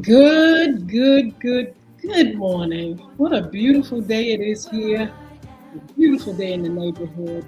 Good morning. What a beautiful day it is here. A beautiful day in the neighborhood.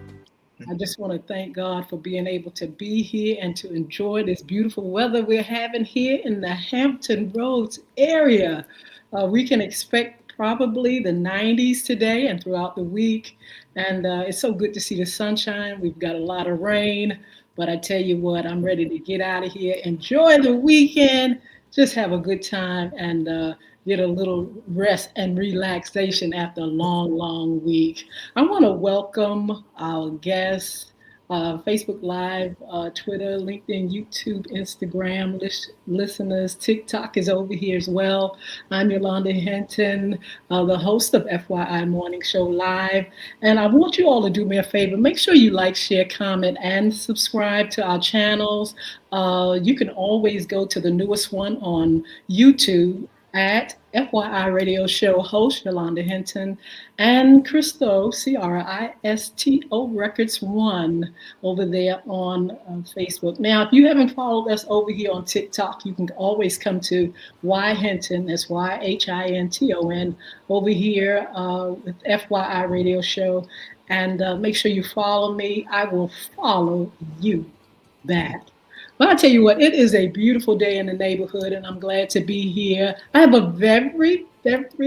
I just want to thank God for being able to be here and to enjoy this beautiful weather we're having here in the Hampton Roads area. We can expect probably the 90s today and throughout the week. And it's so good to see the sunshine. We've got a lot of rain, but I tell you what, I'm ready to get out of here, enjoy the weekend, just have a good time, and get a little rest and relaxation after a long week. I want to welcome our guests, Facebook Live, Twitter, LinkedIn, YouTube, Instagram, listeners. TikTok is over here as well. I'm Yolanda Hinton, the host of FYI Morning Show Live. And I want you all to do me a favor. Make sure you like, share, comment, and subscribe to our channels. You can always go to the newest one on YouTube at FYI Radio Show host Yolanda Hinton and Christo, Cristo Records 1 over there on Facebook. Now, if you haven't followed us over here on TikTok, you can always come to Y Hinton, that's YHINTON, over here with FYI Radio Show. And make sure you follow me. I will follow you back. But I tell you what, it is a beautiful day in the neighborhood, and I'm glad to be here. I have a very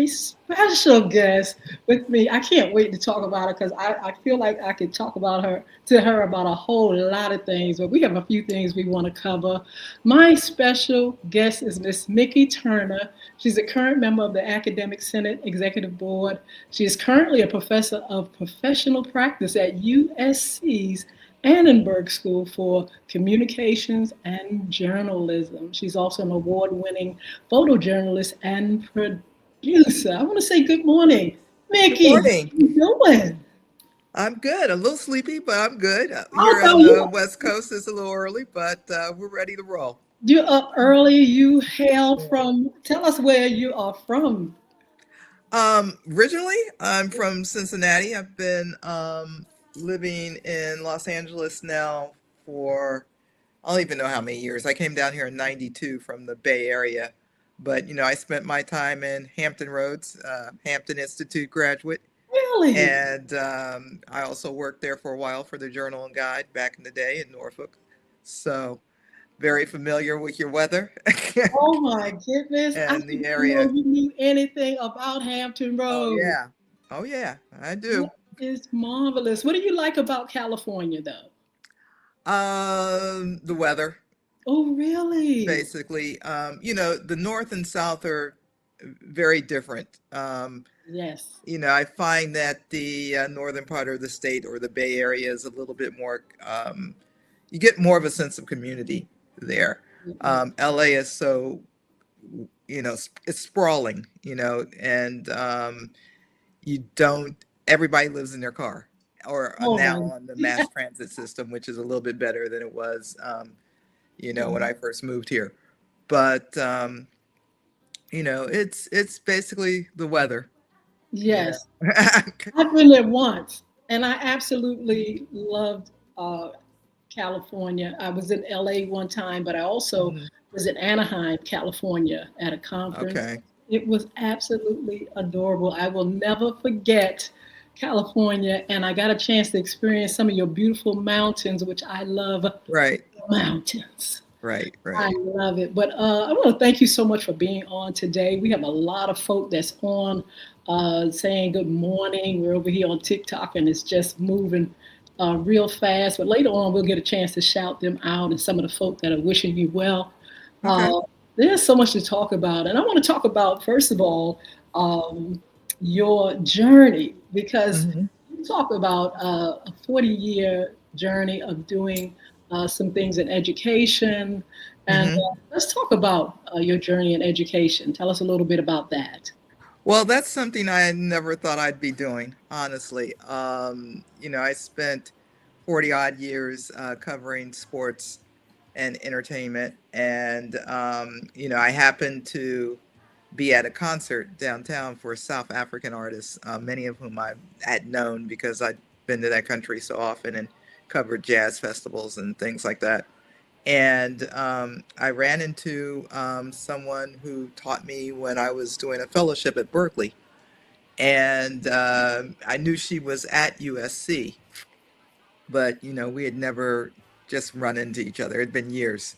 special guest with me. I can't wait to talk about her because I feel like I could talk about her about a whole lot of things, but we have a few things we want to cover. My special guest is Miss Mickey Turner. She's a current member of the Academic Senate Executive Board. She is currently a professor of professional practice at USC's Annenberg School for Communications and Journalism. She's also an award-winning photojournalist and producer. I want to say good morning, Good Mickey. How morning. you doing? I'm good. A little sleepy, but I'm good. Oh, Here no, on the West Coast, it's a little early, but we're ready to roll. you're up early. You hail from, tell us where you are from. Originally, I'm from Cincinnati. I've been living in Los Angeles now for I don't even know how many years. I came down here in '92 from the Bay Area, but I spent my time in Hampton Roads, Hampton Institute graduate, Really? and I also worked there for a while for the Journal and Guide back in the day in Norfolk. So very familiar with your weather Oh my goodness. I and the didn't know area. you knew anything about Hampton Oh Road. yeah. Oh yeah, I That do. is marvelous. What do you like about California, though? The weather, Oh, really? basically. The north and south are very different. Yes. I find that the northern part of the state or the Bay Area is a little bit more, you get more of a sense of community there. Mhm. LA is so, it's sprawling, and you don't, everybody lives in their car or Oh now my, on the mass transit system, which is a little bit better than it was, when I first moved here. But, it's basically the weather, you yes. know. I've been there once, and I absolutely loved California. I was in LA one time, but I also Mhm. was in Anaheim, California at a conference. Okay. It was absolutely adorable. I will never forget California, and I got a chance to experience some of your beautiful mountains, which I love Right. mountains. Right. I Right. love it. But I want to thank you so much for being on today. We have a lot of folk that's on saying good morning. We're over here on TikTok and it's just moving real fast. But later on, we'll get a chance to shout them out and some of the folk that are wishing you well. Okay. Uh, there's so much to talk about. And I want to talk about, first of all, um, your journey, because Hmm. you talk about a 40-year journey of doing some things in education. And Hmm. let's talk about your journey in education. Tell us a little bit about that. Well, that's something I never thought I'd be doing, honestly. I spent 40 odd years covering sports and entertainment. And, I happened to be at a concert downtown for South African artists, many of whom I had known because I'd been to that country so often and covered jazz festivals and things like that. And I ran into someone who taught me when I was doing a fellowship at Berkeley. And I knew she was at USC, but we had never just run into each other. It had been years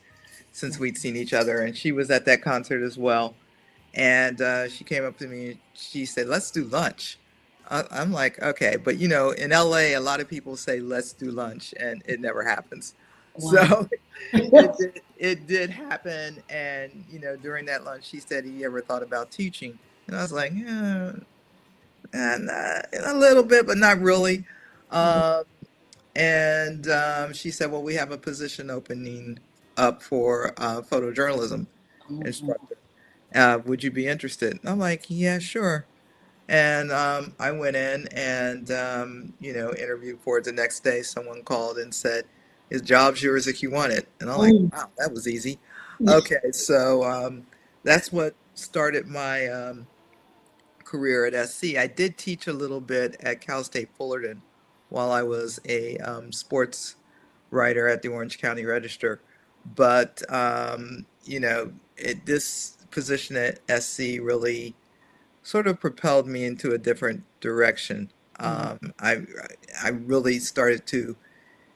since we'd seen each other, and she was at that concert as well. And she came up to me and she said, "Let's do lunch." I'm like, okay, but in LA, a lot of people say, "Let's do lunch," and it never happens. Wow. So it did happen, and during that lunch, she said, "He ever thought about teaching?" And I was like, "Yeah, and a little bit, but not really." Um, and she said, "Well, we have a position opening up for photojournalism instructor. Would you be interested?" And I'm like, "Yeah, sure." And I went in and interviewed for it. The next day, someone called and said, "His job's yours if you want it." And I'm like, Oh, "Wow, that was easy." Okay, so that's what started my career at SC. I did teach a little bit at Cal State Fullerton while I was a sports writer at the Orange County Register. But this position at SC really sort of propelled me into a different direction. wow. I really started to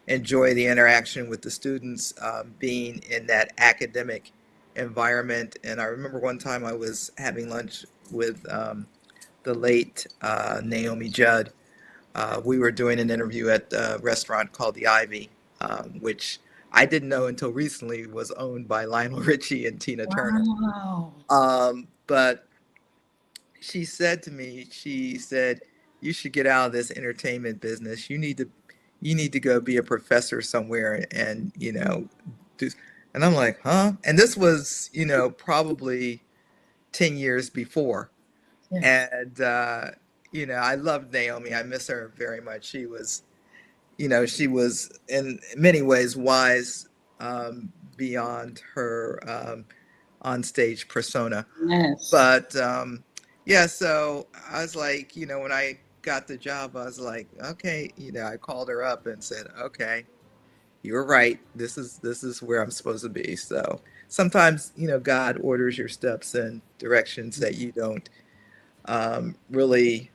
enjoy the interaction with the students, being in that academic environment. And I remember one time I was having lunch with the late Naomi Judd. We were doing an interview at a restaurant called the Ivy, which I didn't know until recently was owned by Lionel Richie and Tina Turner. Wow. But she said to me, she said, "You should get out of this entertainment business. You need to go be a professor somewhere and do." And I'm like, "Huh?" And this was, probably 10 years before. Yes. And I loved Naomi. I miss her very much. She was in many ways wise, beyond her on stage persona. Yes. But yeah, so I was like, when I got the job, I was like, okay, I called her up and said, "Okay, you were right. This is where I'm supposed to be." So sometimes, God orders your steps in directions that you don't really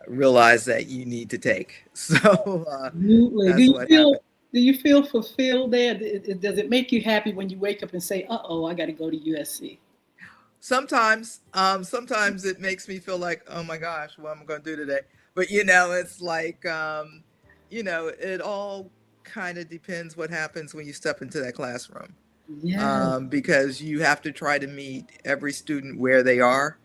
realize that you need to take. So Absolutely. that's what happened. Do you feel fulfilled there? Does it make you happy when you wake up and say, "Uh oh, I got to go to USC"? Sometimes it makes me feel like, oh my gosh, what am I going to do today? But it's like, it all kind of depends what happens when you step into that classroom, Yes. because you have to try to meet every student where they are,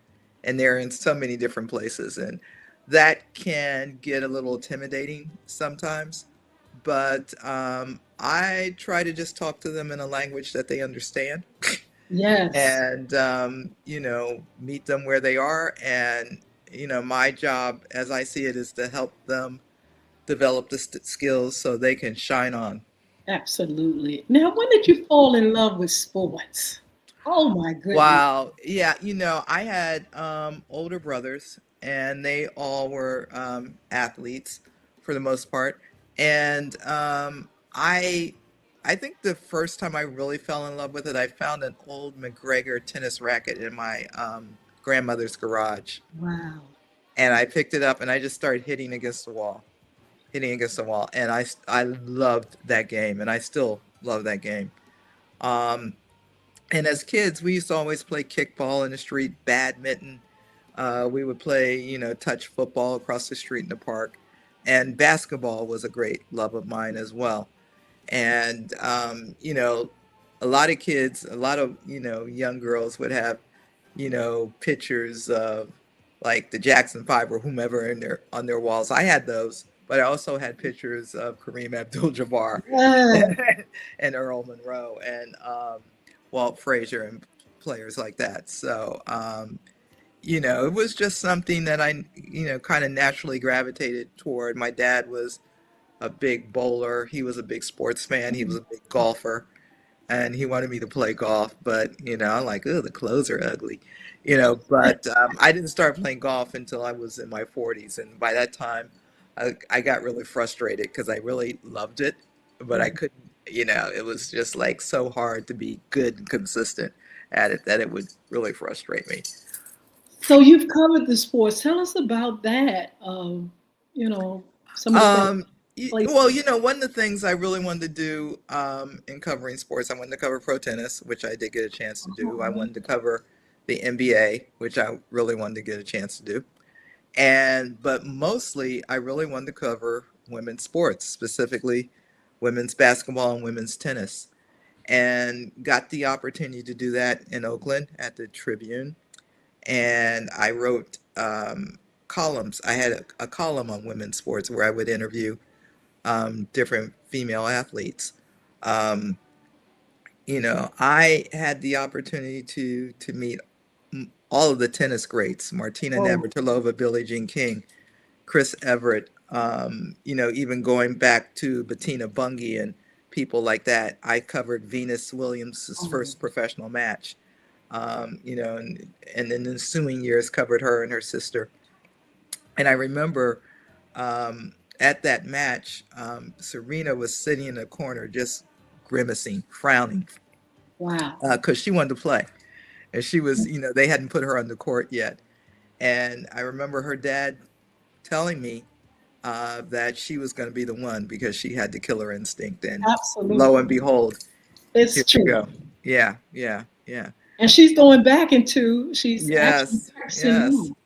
and they're in so many different places, and that can get a little intimidating sometimes. But I try to just talk to them in a language that they understand, Yes. and meet them where they are. And my job, as I see it, is to help them develop the skills so they can shine on. Absolutely. Now, when did you fall in love with sports? Oh my goodness. Wow. Yeah, I had older brothers, and they all were athletes for the most part. And I think the first time I really fell in love with it, I found an old McGregor tennis racket in my grandmother's garage. Wow. And I picked it up and I just started hitting against the wall. And I loved that game, and I still love that game. Um, and as kids, we used to always play kickball in the street, badminton. We would play, touch football across the street in the park. And basketball was a great love of mine as well. And, a lot of kids, a lot of, young girls would have, pictures of like the Jackson Five or whomever on their walls. I had those, but I also had pictures of Kareem Abdul-Jabbar Yes. and Earl Monroe and Walt Frazier and players like that. So, it was just something that I, kind of naturally gravitated toward. My dad was a big bowler. He was a big sports fan. He was a big golfer, and he wanted me to play golf. But I'm like, oh, the clothes are ugly, But I didn't start playing golf until I was in my 40s, and by that time, I got really frustrated because I really loved it, but I couldn't. It was just like so hard to be good and consistent at it that it would really frustrate me. So you've covered the sports. Tell us about that. You know, some of the things Um, places. well, one of the things I really wanted to do in covering sports, I wanted to cover pro tennis, which I did get a chance to do. I Oh, wanted to cover the NBA, which I really wanted to get a chance to do. But mostly, I really wanted to cover women's sports, specifically women's basketball and women's tennis, and got the opportunity to do that in Oakland at the Tribune. And I wrote columns. I had a column on women's sports where I would interview different female athletes. Um, I had the opportunity to meet all of the tennis greats: Martina oh, Navratilova, Billie Jean King, Chris Everett. Even going back to Bettina Bungie and people like that. I covered Venus Williams' oh, first professional match. And in the ensuing years covered her and her sister. And I remember at that match, Serena was sitting in a corner just grimacing, frowning, wow. because she wanted to play. And she was, they hadn't put her on the court yet. And I remember her dad telling me that she was going to be the one because she had the killer instinct. And lo and Absolutely. behold, It's here we true. go. Yeah, yeah, yeah. And she's going back into, she's actually Yes, practicing yes. now.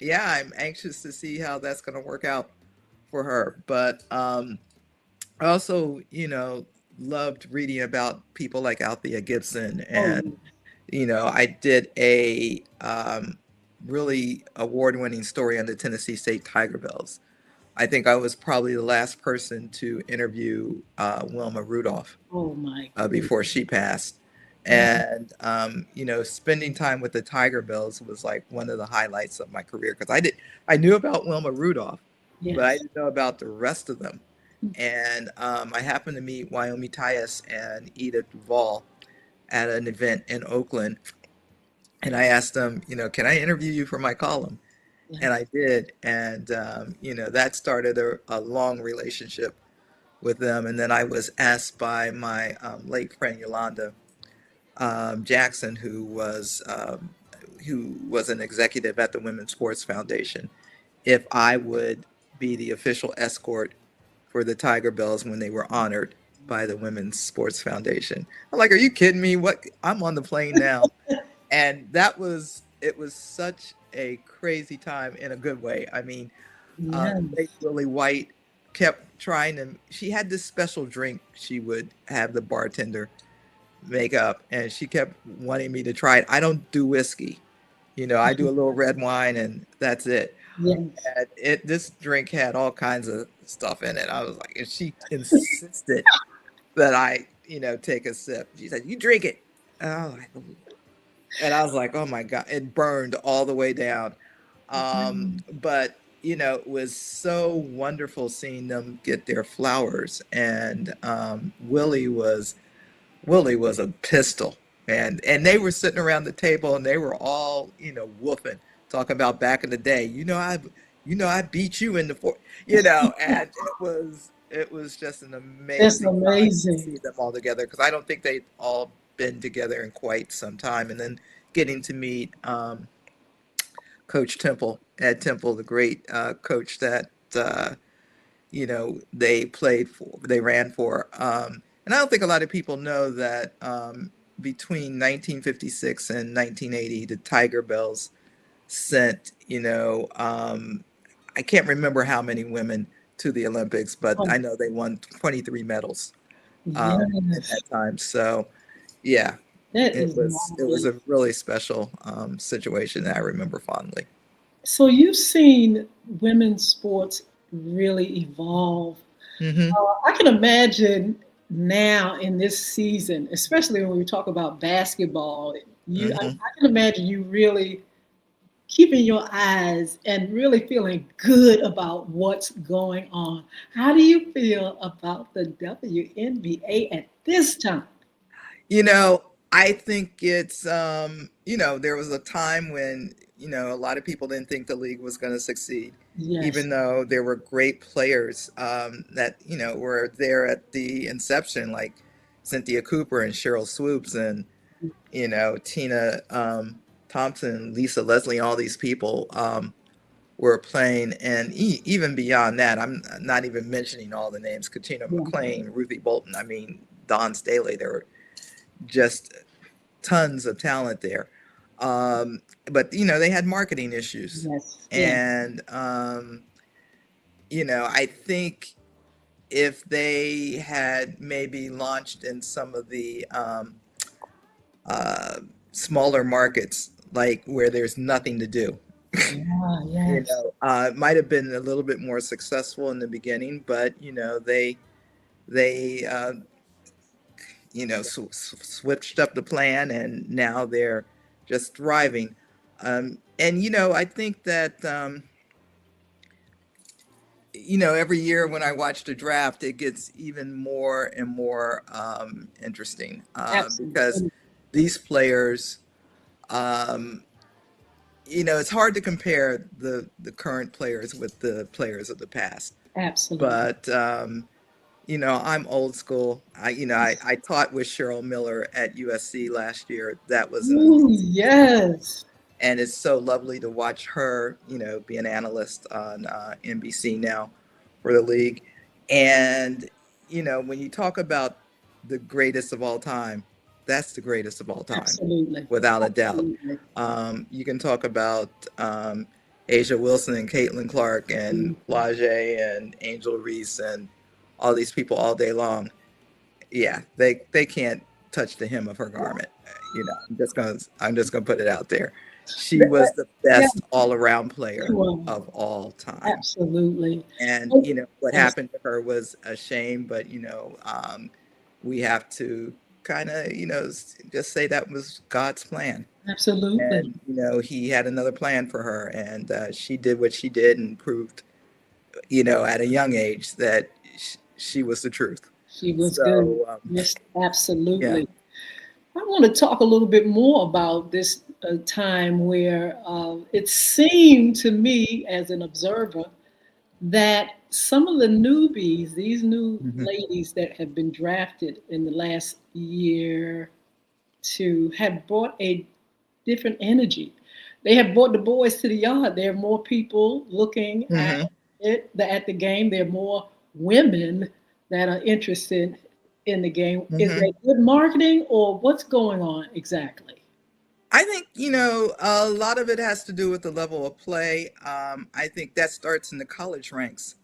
Yeah, I'm anxious to see how that's going to work out for her. But I also, loved reading about people like Althea Gibson. Oh, And, yeah. I did a really award winning story on the Tennessee State Tiger Bells. I think I was probably the last person to interview Wilma Rudolph Oh, my before goodness. she passed. Yeah. And spending time with the Tiger Bells was like one of the highlights of my career because I knew about Wilma Rudolph, but I Yes. didn't know about the rest of them. And I happened to meet Wyoming Tyus and Edith Duval at an event in Oakland, and I asked them, can I interview you for my column? And Yes. I did, and that started a long relationship with them. And then I was asked by my late friend Yolanda Jackson, who was an executive at the Women's Sports Foundation, if I would be the official escort for the Tiger Bells when they were honored by the Women's Sports Foundation. I'm like, are you kidding me? What? I'm on the plane now. And it was such a crazy time in a good way. I mean, late Yes. Lily White kept trying to, she had this special drink she would have the bartender make up, and she kept wanting me to try it. I don't do whiskey. I do a little red wine and that's it. Yes. And this drink had all kinds of stuff in it. I was like, and she insisted that I, take a sip. She said, "You drink it." Oh, and I was like, "Oh my God!" It burned all the way down. But it was so wonderful seeing them get their flowers, and Willie was a pistol, and they were sitting around the table, and they were all, woofing, talking about back in the day. I beat you in the four, and it was just an That's amazing time to amazing. see them all together because I don't think they'd all been together in quite some time, and then getting to meet Coach Temple, Ed Temple, the great coach that they ran for. And I don't think a lot of people know that between 1956 and 1980, the Tiger Bells sent, I can't remember how many women to the Olympics, but Oh, I know they won 23 medals in yes. that time. So, yeah, That it is was marvelous. a really special situation that I remember fondly. So you've seen women's sports really evolve. Hmm. I can imagine now in this season, especially when we talk about basketball, Hmm. I can imagine you really keeping your eyes and really feeling good about what's going on. How do you feel about the WNBA at this time? You know, I think it's, there was a time when, a lot of people didn't think the league was going to succeed, Yes. even though there were great players that, were there at the inception, like Cynthia Cooper and Cheryl Swoops and, Tina Thompson, Lisa Leslie, all these people were playing. And even beyond that, I'm not even mentioning all the names, Katina Yeah. McClain, Ruthie Bolton, I mean, Don Staley. There were just tons of talent there. But they had marketing issues, Yes. Yeah. and I think if they had maybe launched in some of the uh, smaller markets, like where there's nothing to do, Yeah. Yes. it might have been a little bit more successful in the beginning. But they switched up the plan, and now they're just thriving. And I think that every year when I watch the draft, it gets even more and more interesting because Absolutely. these players, um, it's hard to compare the current players with the players of the past. Absolutely. But I'm old school. I taught with Cheryl Miller at USC last year. That was an Ooh, amazing experience. yes. And it's so lovely to watch her, be an analyst on NBC now for the league. And, when you talk about the greatest of all time, that's the greatest of all time, Absolutely. without a doubt. Absolutely. You can talk about Asia Wilson and Caitlin Clark and Mhm. Flage and Angel Reese and all these people all day long. Yeah, they can't touch the hem of her garment. I'm just gonna put it out there. She was the Yeah. best all around player Well, of all time. absolutely. And Oh, what yes. happened to her was a shame, but we have to kind of just say that was God's plan. Absolutely. And he had another plan for her, and she did what she did and proved at a young age that she was the truth. She was good. So Yes, yeah. absolutely. I want to talk a little bit more about this time where it seemed to me as an observer that some of the newbies, these new Hmm. ladies that have been drafted in the last year to have brought a different energy. They have brought the boys to the yard. There are more people looking at Hmm. it, at the game. There are more women that are interested in the game. Is Hmm. that good marketing or what's going on exactly? I think, a lot of it has to do with the level of play. I think that starts in the college ranks,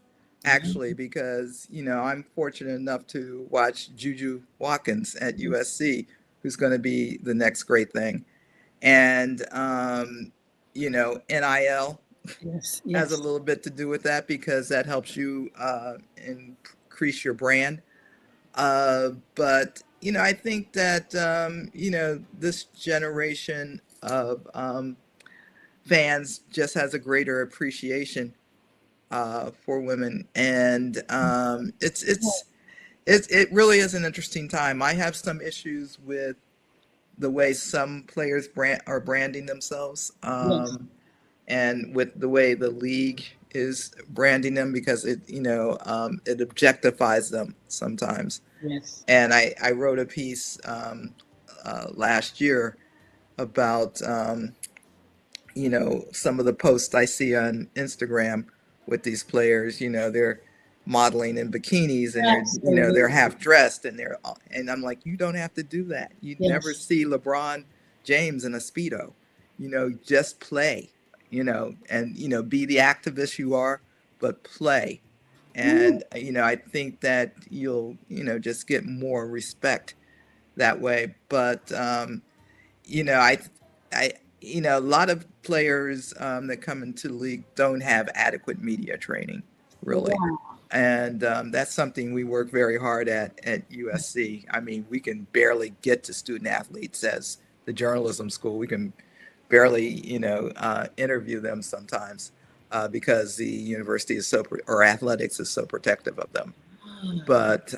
actually, because, I'm fortunate enough to watch Juju Watkins at USC, who's going to be the next great thing. And, NIL Yes, has a yes, little bit to do with that because that helps you increase your brand. But I think that this generation of fans just has a greater appreciation for women, and it really is an interesting time. I have some issues with the way some players are branding themselves, yes, and with the way the league is branding them because it objectifies them sometimes. yes. And I wrote a piece last year about some of the posts I see on Instagram with these players. They're modeling in bikinis and they're Absolutely. half dressed and I'm like, you don't have to do that. You never Yes. see LeBron James in a speedo. Just play. And be the activist you are, but play. Ooh, And I think that you'll just get more respect that way. But you know I a lot of players that come into the league don't have adequate media training, really. wow. And that's something we work very hard at USC. I mean, we can barely get to student athletes as the journalism school. We can barely interview them sometimes because the university is or athletics is so protective of them. But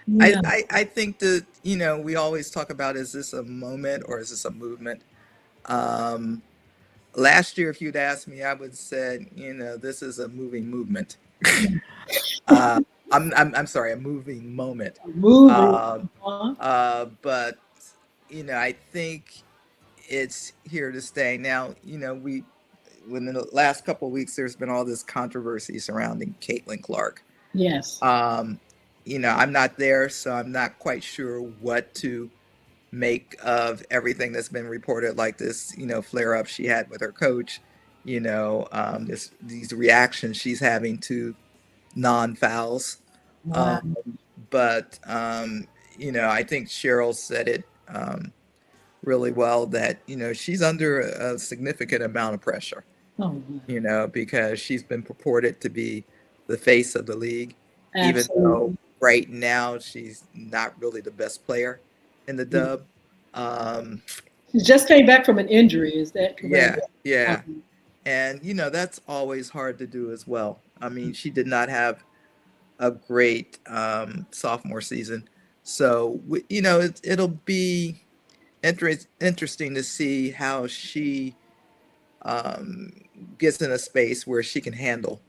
Yeah. I think that we always talk about, is this a moment or is this a movement? Um, Last year, if you'd asked me, I would have said, this is a moving movement. uh, I'm sorry, a moving moment. Moving. Uh, Huh? but I think it's here to stay. Now, within the last couple of weeks, there's been all this controversy surrounding Caitlin Clark. Yes. Um, I'm not there, so I'm not quite sure what to make of everything that's been reported, like this, flare up she had with her coach, these reactions she's having to non fouls. Wow. Um, but I think Cheryl said it really well, that she's under a significant amount of pressure, Oh, wow. because she's been purported to be the face of the league, even though Absolutely. right now she's not really the best player in the Yeah. dub. Um, She just came back from an injury. Is that correct? yeah, yeah. Um, And, that's always hard to do as well. I mean, she did not have a great sophomore season. So, it'll be interesting to see how she um, gets in a space where she can handle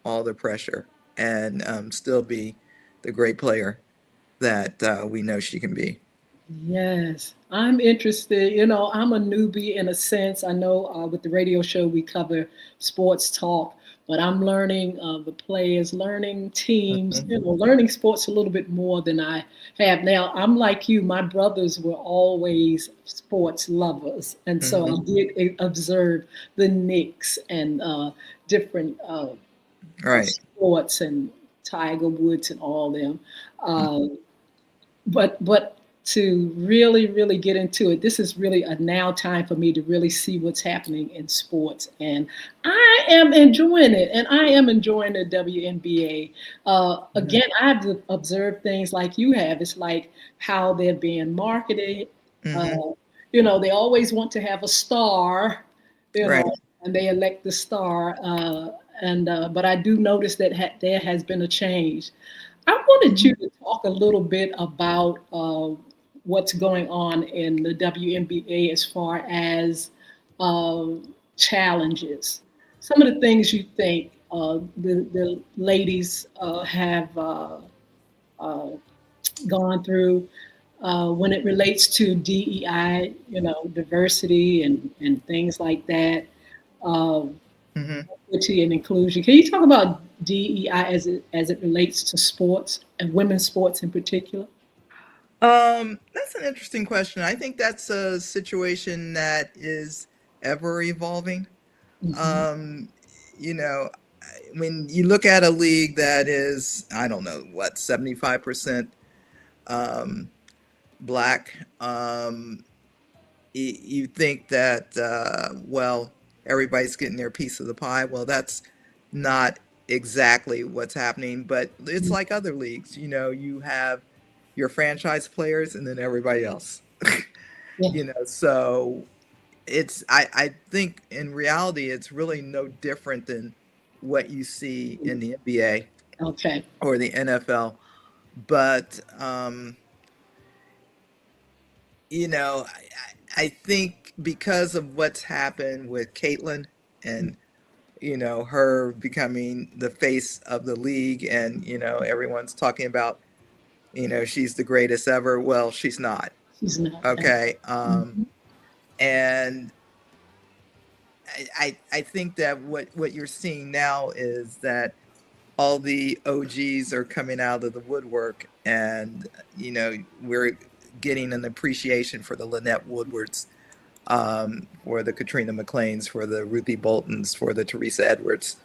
all the pressure and still be the great player that we know she can be. Yes, I'm interested. I'm a newbie in a sense. I know with the radio show we cover sports talk, but I'm learning the players, learning teams, Mhm. learning sports a little bit more than I have now. I'm like you. My brothers were always sports lovers, and so I Mhm. did observe the Knicks and different Right. sports and Tiger Woods and all them. Uh, but to really get into it, this is really a now time for me to really see what's happening in sports, and I am enjoying it, and I am enjoying the WNBA. Mhm. Again, I've observed things like you have. It's like how they're being marketed. uh, Mhm. they always want to have a star, you Right. know and they elect the star, and but I do notice that there has been a change. I wanted Mhm. you to talk a little bit about what's going on in the WNBA as far as challenges. Some of the things you think the ladies have uh, gone through when it relates to DEI, diversity and things like that, uh, Mhm. equity and inclusion. Can you talk about DEI as it relates to sports and women's sports in particular? That's an interesting question. I think that's a situation that is ever evolving. Hmm. Um, you know, when you look at a league that is, I don't know, what, 75% um, black, you think that, well, everybody's getting their piece of the pie. Well, that's not exactly what's happening, but it's like other leagues. You have your franchise players and then everybody else. Yeah. So I think in reality, it's really no different than what you see in the NBA Okay. or the NFL. But, I think because of what's happened with Caitlin and, her becoming the face of the league, and, everyone's talking about, she's the greatest ever. Well, she's not. She's not. Okay. Mhm. And I think that what you're seeing now is that all the OGs are coming out of the woodwork, and we're getting an appreciation for the Lynette Woodwards, for the Katrina McLeans, for the Ruthie Boltons, for the Teresa Edwards,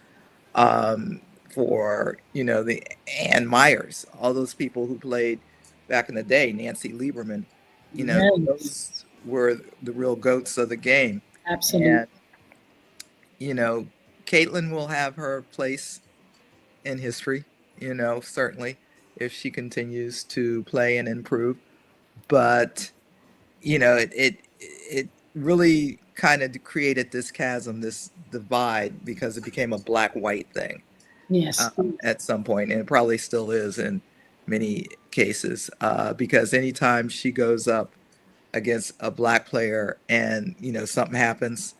for the Ann Myers, all those people who played back in the day, Nancy Lieberman, Yes, those were the real goats of the game. absolutely. And you know, Caitlin will have her place in history, certainly if she continues to play and improve. But, it really kind of created this chasm, this divide, because it became a black white thing Yes. at some point, and it probably still is many cases, because anytime she goes up against a black player and something happens,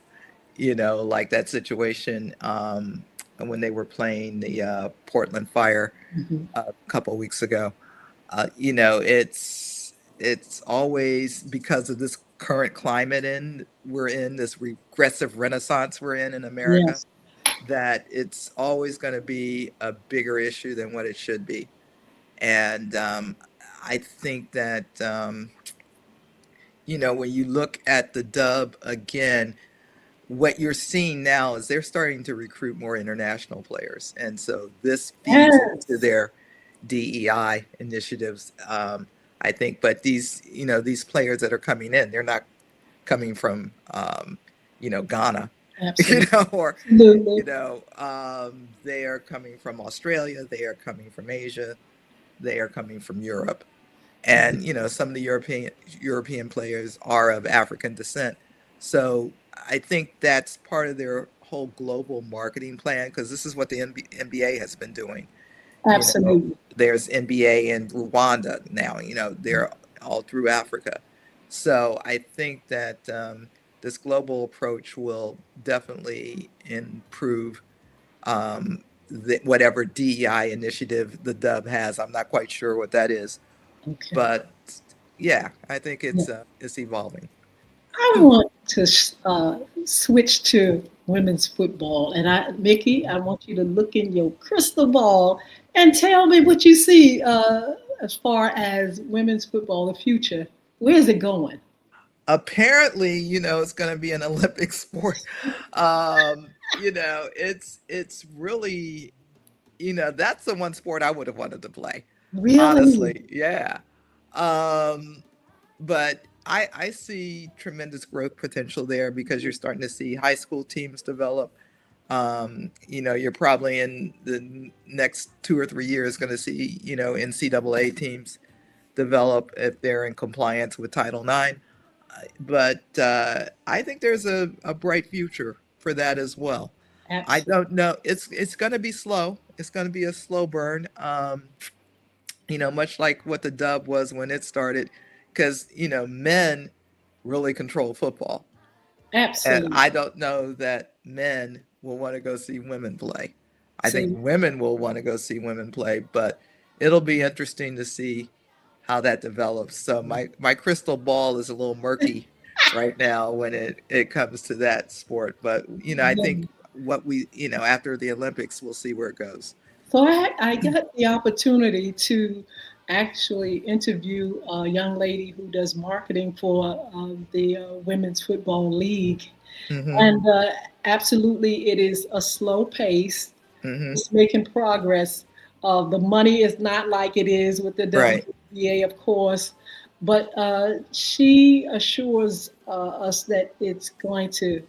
like that situation, when they were playing the Portland Fire Mhm. a couple of weeks ago. It's always because of this current climate we're in, this regressive renaissance we're in America, Yes, that it's always going to be a bigger issue than what it should be. And I think that when you look at the dub again, what you're seeing now is they're starting to recruit more international players, and so this feeds into yes, their DEI initiatives, I think. But these players that are coming in, they're not coming from Ghana, absolutely. or Absolutely. they are coming from Australia, they are coming from Asia, they are coming from Europe, and some of the European players are of African descent. So I think that's part of their whole global marketing plan, because this is what the NBA has been doing. You know, Absolutely. there's NBA in Rwanda now. They're all through Africa. So I think that this global approach will definitely improve whatever DEI initiative the Dub has. I'm not quite sure what that is, Okay. but yeah, I think Yeah. it's evolving. I want to switch to women's football. And Mickey, I want you to look in your crystal ball and tell me what you see as far as women's football, the future. Where is it going? Apparently, it's going to be an Olympic sport. It's really, that's the one sport I would have wanted to play. Really? Honestly, yeah. Um, but I see tremendous growth potential there, because you're starting to see high school teams develop. You're probably in the next 2 or 3 years going to see, NCAA teams develop if they're in compliance with Title IX. But I think there's a bright future for that as well. I Absolutely. don't know. It's going to be slow. It's going to be a slow burn. Much like what the dub was when it started, because men really control football, and Absolutely. I don't know that men will want to go see women play. I think See, women will want to go see women play, but it'll be interesting to see how that develops. So my crystal ball is a little murky right now when it comes to that sport. But I yeah. think what we after the Olympics, we'll see where it goes. So I got the opportunity to actually interview a young lady who does marketing for the Women's Football League. Hmm. And absolutely, it is a slow pace. Hmm. It's making progress. The money is not like it is with the Right. WNBA, of course, but she assures us that it's going to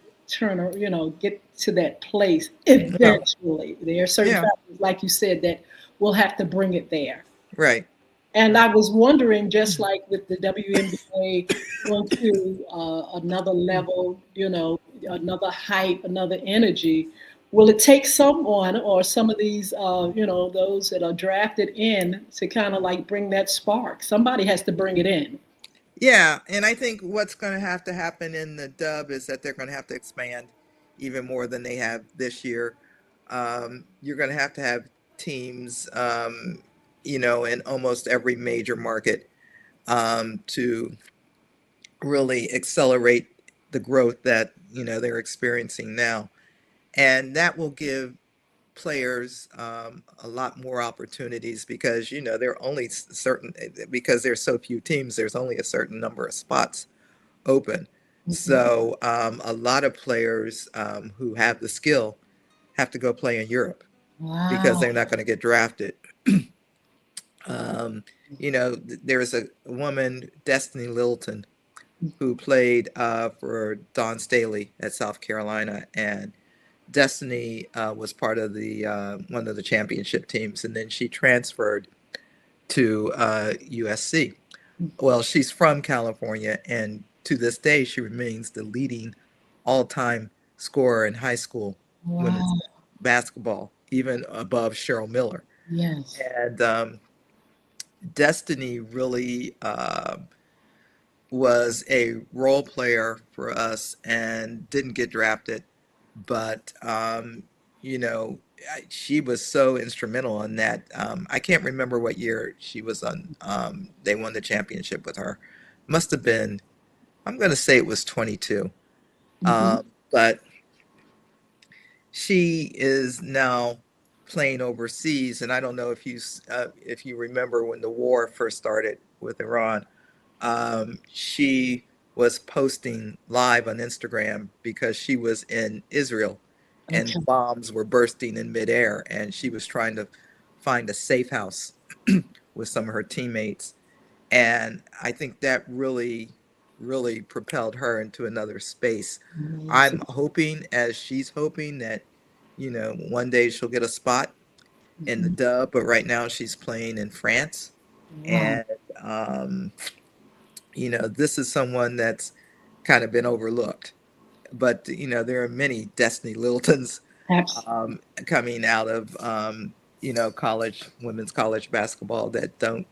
get to that place Yeah. eventually. There are certain Yeah. factors, like you said, that will have to bring it there. Right. And Right. I was wondering, just like with the WNBA going to another level, another hype, another energy, will it take someone or some of these, those that are drafted in to kind of like bring that spark? Somebody has to bring it in. Yeah, and I think what's going to happen in the dub is that they're going to have to expand even more than they have this year. You're going to have teams, in almost every major market, to really accelerate the growth that they're experiencing now, and that will give players a lot more opportunities, because there are only certain, because there's so few teams, there's only a certain number of spots open. Mhm. So a lot of players who have the skill have to go play in Europe, because Wow. they're not going to get drafted. um, there's a woman, Destiny Littleton, who played for Don Staley at South Carolina, and Destiny was part of the one of the championship teams, and then she transferred to USC. Well, she's from California, and to this day, she remains the leading all-time scorer in high school women's Wow. basketball, even above Cheryl Miller. Yes. And Destiny really was a role player for us and didn't get drafted, but you know, she was so instrumental in that. I can't remember what year she was on. They won the championship with her. Must have been. I'm going to say it was 22. Hmm. But she is now playing overseas, and I don't know if you remember when the war first started with Iran. She was posting live on Instagram because she was in Israel and Okay. bombs were bursting in midair, and she was trying to find a safe house with some of her teammates. And I think that really propelled her into another space. I'm Amazing. hoping, as she's hoping, that one day she'll get a spot in the Hmm. dub, but right now she's playing in France. Wow. And um, this is someone that's kind of been overlooked. But there are many Destiny Littletons Abs- coming out of college, women's college basketball, that don't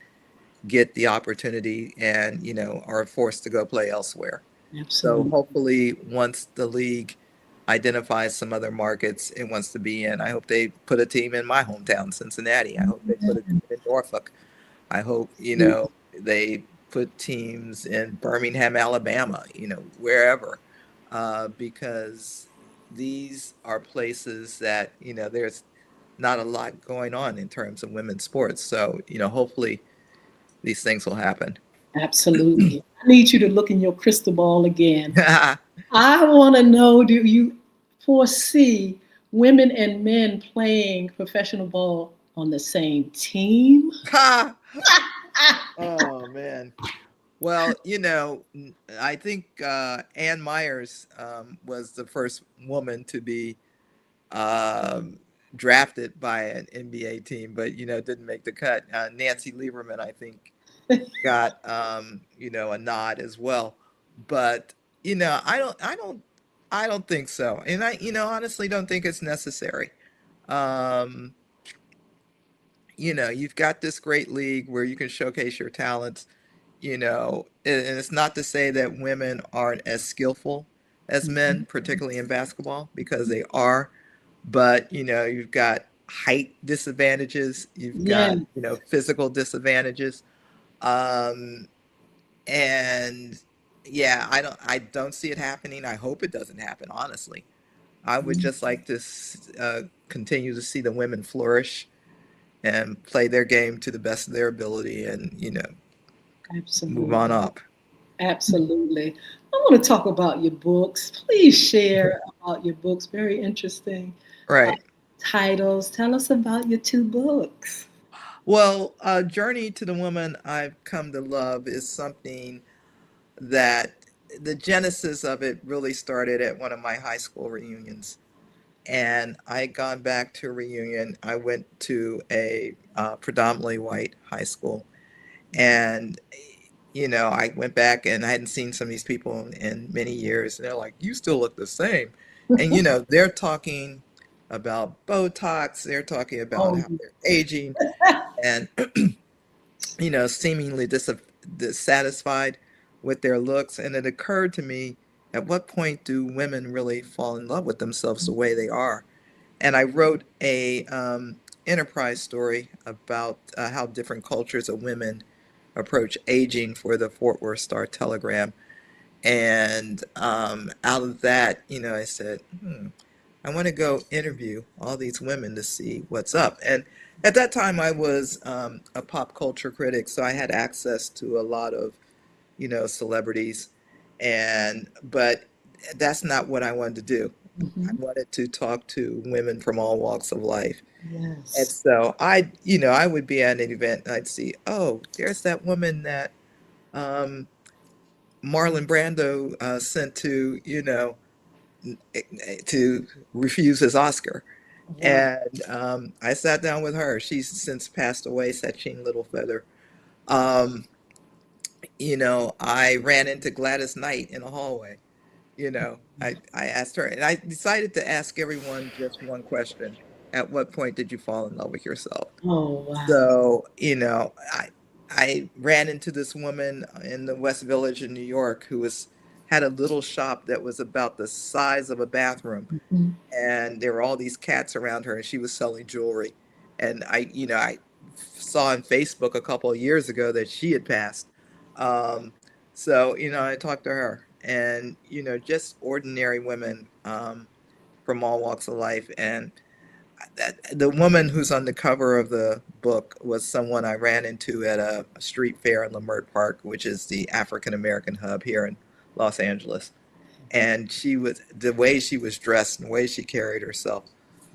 get the opportunity and are forced to go play elsewhere. So Absolutely. hopefully, once the league identifies some other markets it wants to be in, I hope they put a team in my hometown, Cincinnati. I hope they put a team in Norfolk. I hope they put teams in Birmingham, Alabama, wherever, because these are places that there's not a lot going on in terms of women's sports. So hopefully these things will happen. Absolutely. I need you to look in your crystal ball again. I want to know, do you foresee women and men playing professional ball on the same team? Oh man. Well, I think Ann Myers was the first woman to be um, drafted by an NBA team, but didn't make the cut. Nancy Lieberman, I think, got a nod as well. But I don't think so, and I honestly don't think it's necessary. Um, you've got this great league where you can showcase your talents. And it's not to say that women aren't as skillful as men, particularly in basketball, because they are. But you've got height disadvantages, you've Yeah, got physical disadvantages. Um, and yeah, I don't see it happening. I hope it doesn't happen, honestly. I would just like to continue to see the women flourish and play their game to the best of their ability, and move on absolutely. up. Absolutely. I want to talk about your books. Please share about your books. Very interesting uh, Right. titles. Tell us about your two books. Well, Journey to the Woman I've Come to Love is something that the genesis of it really started at one of my high school reunions. And I had gone back to a reunion. I went to a predominantly white high school. And, I went back and I hadn't seen some of these people in many years. And they're like, you still look the same. And, they're talking about Botox, they're talking about Oh, how they're aging, and seemingly dissatisfied with their looks. And it occurred to me, at what point do women really fall in love with themselves the way they are? And I wrote a enterprise story about how different cultures of women approach aging for the Fort Worth Star Telegram. And out of that, I said, I want to go interview all these women to see what's up. And at that time, I was a pop culture critic, so I had access to a lot of, celebrities. But that's not what I wanted to do. I mhm. wanted to talk to women from all walks of life. And Yes. so I would be at an event and I'd see, oh, there's that woman that um, Marlon Brando sent to, to refuse his Oscar. Wow. And I sat down with her. She's since passed away, Sachin Littlefeather. Um, I ran into Gladys Knight in a hallway. I asked her, and I decided to ask everyone just one question. At what point did you fall in love with yourself? Oh, wow. So, I ran into this woman in the West Village in New York who was had a little shop that was about the size of a bathroom, Mhm. and there were all these cats around her, and she was selling jewelry. And I saw on Facebook a couple of years ago that she had passed. Um, so I talked to her, and just ordinary women from all walks of life. And the woman who's on the cover of the book was someone I ran into at a street fair in Leimert Park, which is the African American hub here in Los Angeles. And she was the way she was dressed and the way she carried herself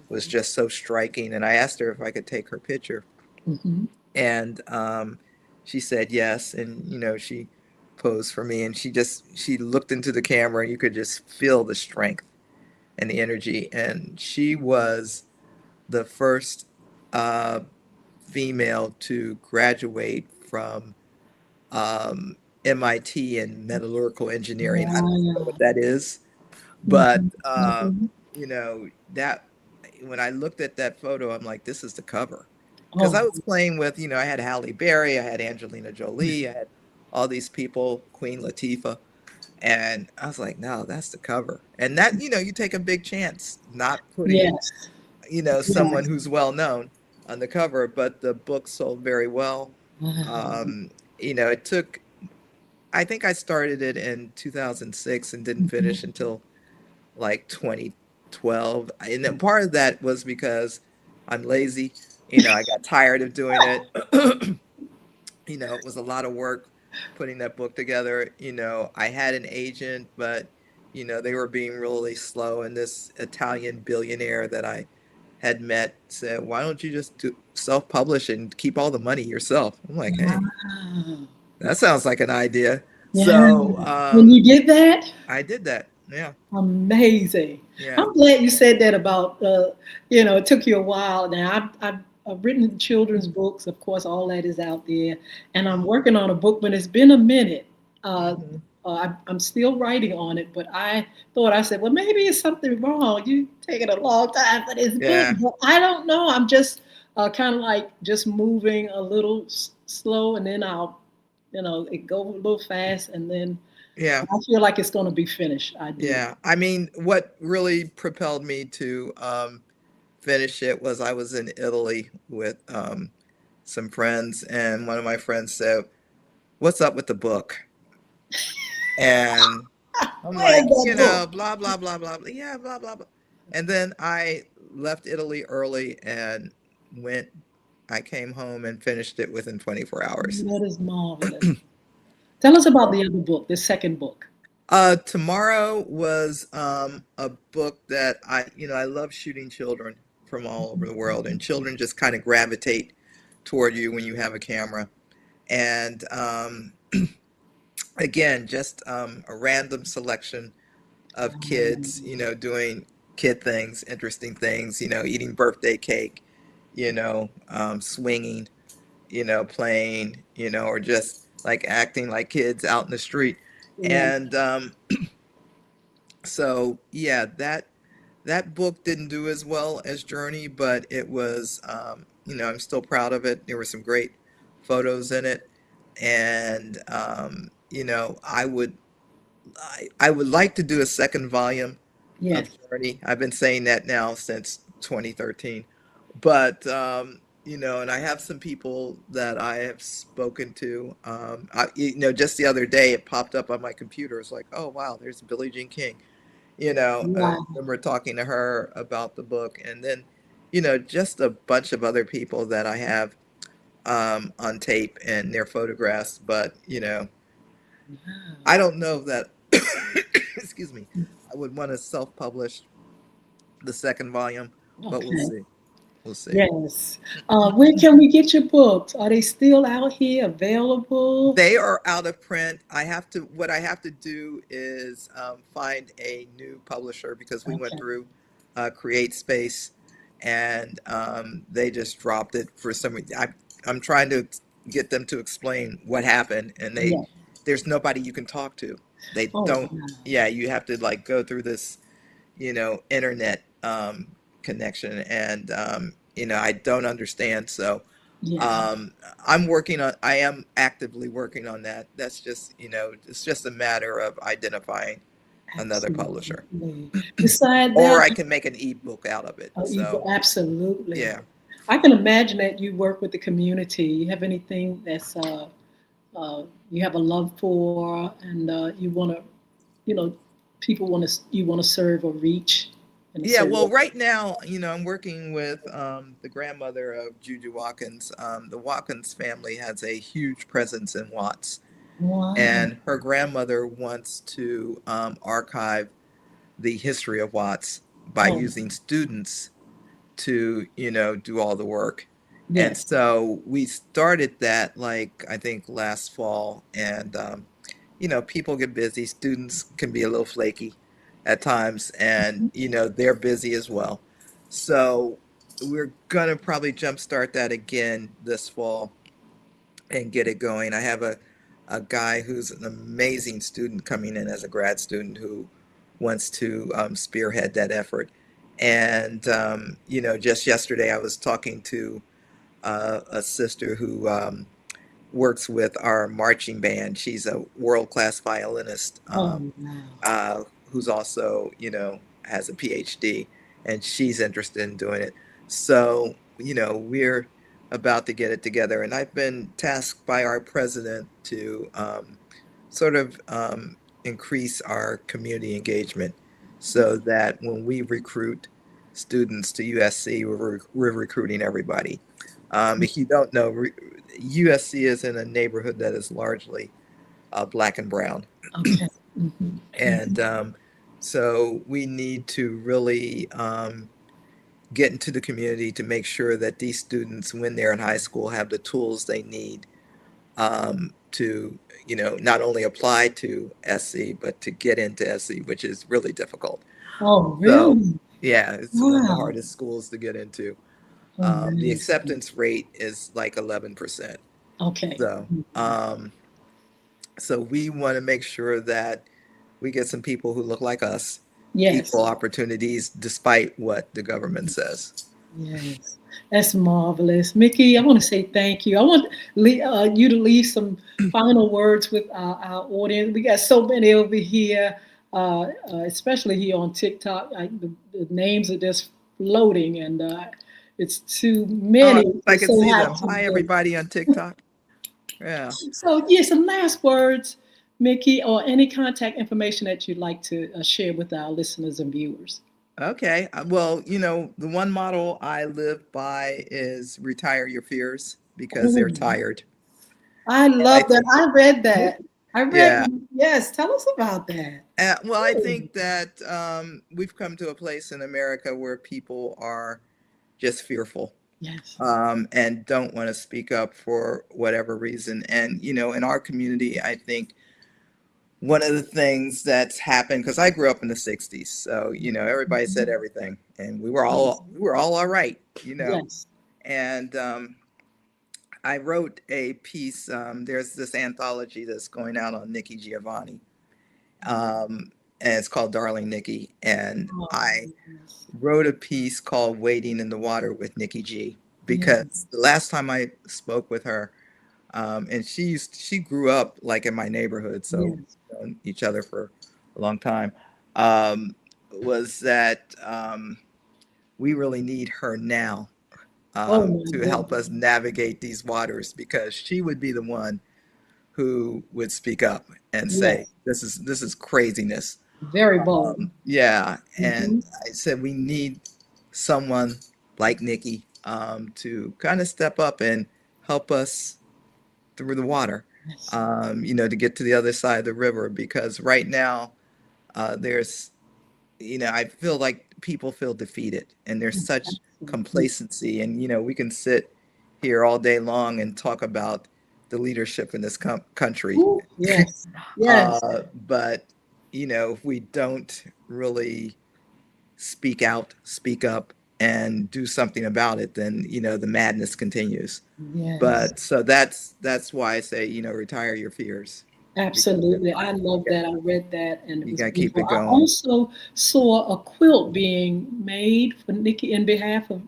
was just so striking. And I asked her if I could take her picture, Mhm. and she said yes. And she posed for me, and she looked into the camera, and you could just feel the strength and the energy. And she was the first uh, female to graduate from MIT in metallurgical engineering. I don't know Wow. what that is, but Mhm. Mhm. that when I looked at that photo, I'm like, this is the cover. Because I Oh, was playing with, I had Halle Berry, I had Angelina Jolie, I had all these people, Queen Latifah, and I was like, no, that's the cover. And that, you take a big chance not putting yes. someone Yes. who's well known on the cover, but the book sold very well. Wow. Um, it took, I think I started it in 2006 and didn't Mhm. finish until like 2012. And then part of that was because I'm lazy. I got tired of doing it. It was a lot of work putting that book together. I had an agent, but they were being really slow. And this Italian billionaire that I had met said, "Why don't you just do self-publish and keep all the money yourself?" I'm like, "Hey, Wow. that sounds like an idea." Yeah. So When you did that, I did that. Yeah, amazing. yeah, I'm glad you said that about, it took you a while. Now, I've written children's books. Of course, all that is out there. And I'm hmm working on a book, but it's been a minute. Uh, hmm I'm still writing on it, but I said, well, maybe it's something wrong. You taking a long time for this book, yeah, but I don't know. I'm just kind of like just moving a little slow, and then it go a little fast, and then yeah, I feel like it's going to be finished. I do. yeah. I mean, what really propelled me to finish it was I was in Italy with some friends, and one of my friends said, "What's up with the book?" And I'm Where's like, that book? blah, blah, blah, blah, blah. Yeah, blah, blah, blah. And then I left Italy early and went, I came home and finished it within 24 hours. That is marvelous. Tell us about the other book, the second book. Tomorrow was a book that I love shooting children from all over the world, and children just kind of gravitate toward you when you have a camera. And again, just a random selection of kids, doing kid things, interesting things, eating birthday cake, swinging, playing, or just like acting like kids out in the street. Right. And so, yeah, that book didn't do as well as Journey, but it was, I'm still proud of it. There were some great photos in it, and I would like to do a second volume of Yes. Journey. I've been saying that now since 2013. But, and I have some people that I have spoken to. Just the other day, it popped up on my computer. It's like, oh, wow, there's Billie Jean King. I Wow. remember talking to her about the book. And then, just a bunch of other people that I have on tape and their photographs. But, I don't know that, excuse me, I would want to self-publish the second volume, but we'll Okay. see. We'll see. Yes. Where can we get your books? Are they still out here available? They are out of print. What I have to do is find a new publisher because we went Okay. through Create Space and they just dropped it for some reason. I'm trying to get them to explain what happened, and Yeah. there's nobody you can talk to. They Oh, don't, wow. yeah, you have to like go through this, internet connection, and I don't understand. So Yeah, I am actively working on that. That's just, it's just a matter of identifying another publisher. absolutely. Beside Or that, I can make an ebook out of it. So, absolutely. yeah. I can imagine that you work with the community. You have anything that's you have a love for, and you want to, you know, people want to you want to serve or reach in a Yeah, certain way. well, right now, I'm working with the grandmother of Juju Watkins. The Watkins family has a huge presence in Watts, Wow. and her grandmother wants to archive the history of Watts by Oh, using students to, do all the work. And yes. so we started that, like, I think last fall. And, people get busy. Students can be a little flaky at times, and, they're busy as well. So we're going to probably jumpstart that again this fall and get it going. I have a guy who's an amazing student coming in as a grad student who wants to spearhead that effort. And, just yesterday I was talking to a sister who works with our marching band. She's a world class violinist Oh, wow. who's also, has a PhD, and she's interested in doing it. So, we're about to get it together. And I've been tasked by our president to sort of increase our community engagement so that when we recruit students to USC, we're recruiting everybody. If you don't know, USC is in a neighborhood that is largely black and brown. Okay. Hmm. And so we need to really get into the community to make sure that these students, when they're in high school, have the tools they need to, not only apply to SC, but to get into SC, which is really difficult. Oh, So, really? yeah, it's one of the Wow. hardest schools to get into. The Amazing. acceptance rate is like 11%. Okay. So, Mhm. we want to make sure that we get some people who look like us, equal Yes. opportunities, despite what the government says. Yes, that's marvelous. Mickey, I want to say thank you. I want you to leave some final words with our audience. We got so many over here, especially here on TikTok. The names are just floating, and it's too many I to can say see hi them. to Hi, them. everybody on TikTok. Yeah. So, yeah, some last words, Mickey, or any contact information that you'd like to share with our listeners and viewers. Okay. Well, the one model I live by is retire your fears because they're Oh, tired. I And I love that. think, I read that. I read, yeah. yes, tell us about that. Well, I think that we've come to a place in America where people are just fearful Yes. and don't want to speak up for whatever reason. And, in our community, I think one of the things that's happened, because I grew up in the 60s, so, everybody said Mhm. everything, and Yes. we were all right. Yes. And I wrote a piece. There's this anthology that's going out on Nikki Giovanni, and it's called Darling Nikki. And Oh, I yes. wrote a piece called Wading in the Water with Nikki G, Yes. because the last time I spoke with her, and she grew up like in my neighborhood, so Yes. we've known each other for a long time. Um, was that we really need her now Oh my to help us goodness. navigate these waters, because she would be the one who would speak up and say, Yes. this is craziness. Very bold. Yeah, and Hmm. I said we need someone like Nikki to kind of step up and help us through the water, Yes. to get to the other side of the river. Because right now, there's, I feel like people feel defeated, and there's such Absolutely. complacency. And, we can sit here all day long and talk about the leadership in this country. Ooh, yes. Yes. But, if we don't really speak out, speak up, and do something about it, then, the madness continues. Yes. But so that's why I say, retire your fears, because Absolutely. I love that. I read that and it you was gotta keep beautiful. it I going. also saw a quilt being made for Nikki in behalf of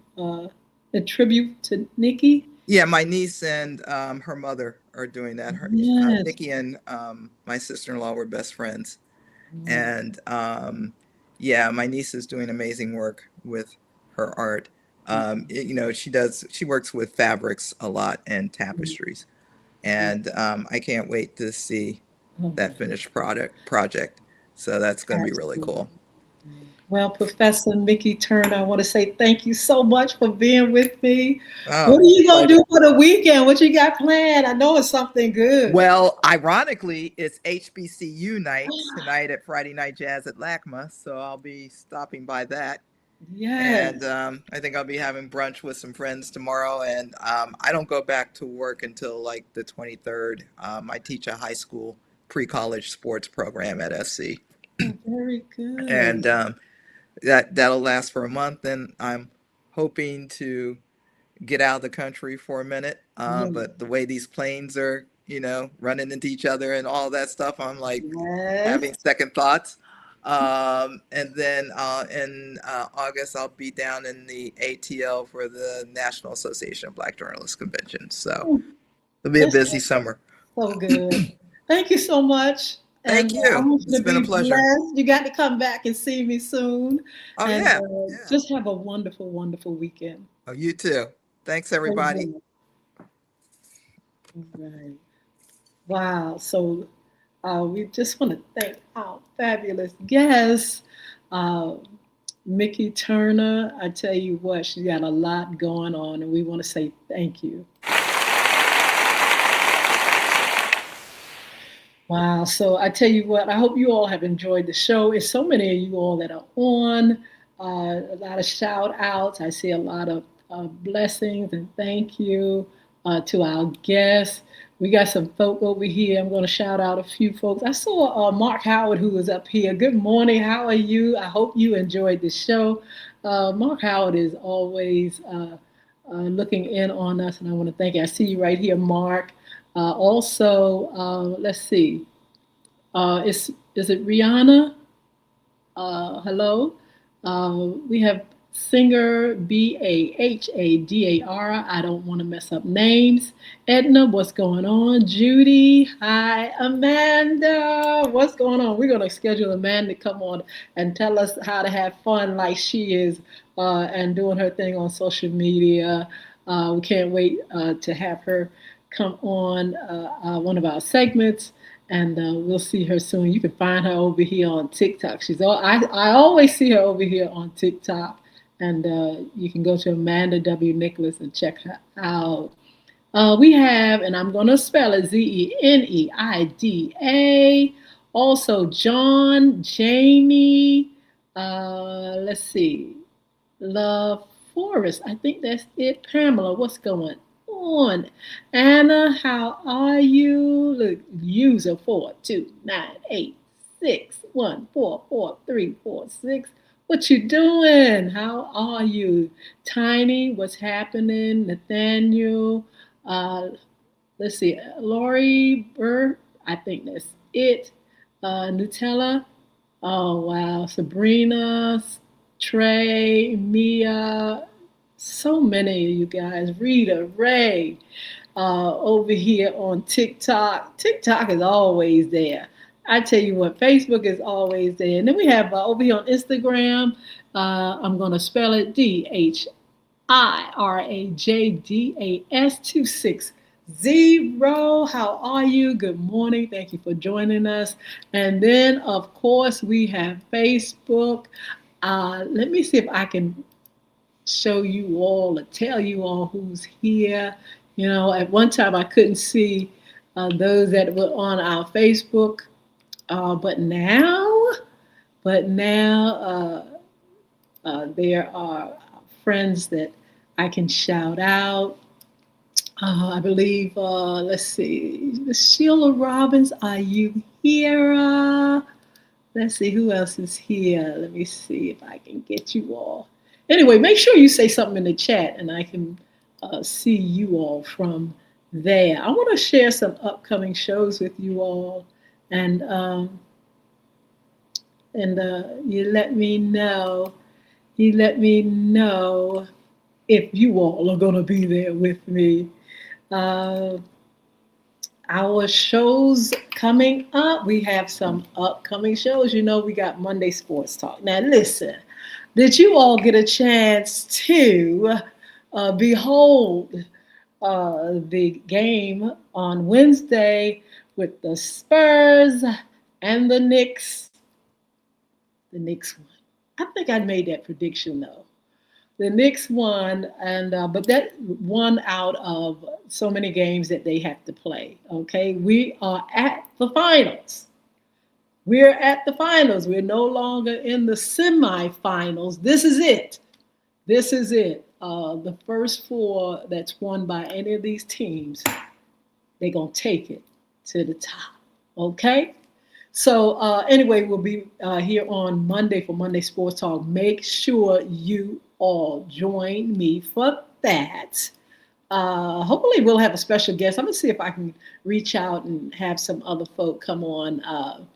a tribute to Nikki. Yeah, my niece and her mother are doing that. Yes. Nikki and my sister-in-law were best friends, Mm, and yeah, my niece is doing amazing work with her art. She works with fabrics a lot and mm, tapestries, mm. and I can't wait to see Oh, that finished project. So that's going to be really absolutely. cool. Well, Professor Mickey Turner, I want to say thank you so much for being with me. What Oh, are you going to pleasure. do for the weekend? What you got planned? I know it's something good. Well, ironically, it's HBCU night tonight at Friday Night Jazz at LACMA, so I'll be stopping by that. And Yes. I think I'll be having brunch with some friends tomorrow. And I don't go back to work until like the 23rd. I teach a high school pre-college sports program at SC, Oh, very and good. that'll last for a month. And I'm hoping to get out of the country for a minute. Yeah. But the way these planes are, running into each other and all that stuff, I'm like Yes. having second thoughts. And then in August, I'll be down in the ATL for the National Association of Black Journalists Convention. So Oh, it'll be a that's busy summer. so good. Thank you so much. And Thank I you. want you It's to been a be pleasure. blessed. You got to come back and see me soon. Oh, And yeah. Yeah. just have a wonderful, wonderful weekend. Oh, you too. Thanks, everybody. Amen. Right. Wow. So we just want to thank our fabulous guest, uh, Mickey Turner. I tell you what, she's got a lot going on, and we want to say thank you. Wow. So I tell you what, I hope you all have enjoyed the show. It's so many of you all that are on, a lot of shout outs. I see a lot of blessings and thank you to our guests. We got some folk over here. I'm going to shout out a few folks. I saw Mark Howard, who was up here. Good morning. How are you? I hope you enjoyed the show. Mark Howard is always looking in on us, and I want to thank you. I see you right here, Mark. Also, let's see. Is it Rihanna? Hello. We have singer Bahadar. I don't want to mess up names. Edna, what's going on? Judy, hi. Amanda, what's going on? We're going to schedule Amanda to come on and tell us how to have fun like she is and doing her thing on social media. We can't wait to have her come on one of our segments, and we'll see her soon. You can find her over here on TikTok. I always see her over here on TikTok, and you can go to Amanda W. Nicholas and check her out. We have, and I'm going to spell it Zeneida. Also, John, Jamie. Let's see. Love Forest. I think that's it. Pamela, what's going on? Anna, how are you? Look, user 42986144346. What you doing? How are you? Tiny, what's happening? Nathaniel, uh, let's see, Lori Burr, I think that's it. Nutella, oh wow, Sabrina, Trey, Mia, so many of you guys. Rita, Ray, over here on TikTok. TikTok is always there. I tell you what, Facebook is always there. And then we have over here on Instagram, I'm going to spell it DHIRAJDAS 260. How are you? Good morning. Thank you for joining us. And then, of course, we have Facebook. Let me see if I can show you all or tell you all who's here. You know, at one time I couldn't see those that were on our Facebook, but now, there are friends that I can shout out. I believe, let's see, Sheila Robbins, are you here? Let's see who else is here. Let me see if I can get you all. Anyway, make sure you say something in the chat and I can see you all from there. I want to share some upcoming shows with you all, and you let me know. You let me know if you all are going to be there with me. Uh, our shows coming up. We have some upcoming shows. You know, we got Monday Sports Talk. Now, listen, did you all get a chance to behold the game on Wednesday with the Spurs and the Knicks? The Knicks won. I think I made that prediction though. The Knicks won, and but that one out of so many games that they have to play. Okay, we are at the finals. We're at the finals. We're no longer in the semifinals. This is it. This is it. The first four that's won by any of these teams, they're gonna take it to the top. Okay. So anyway, we'll be here on Monday for Monday Sports Talk. Make sure you all join me for that. Hopefully, we'll have a special guest. I'm gonna see if I can reach out and have some other folk come on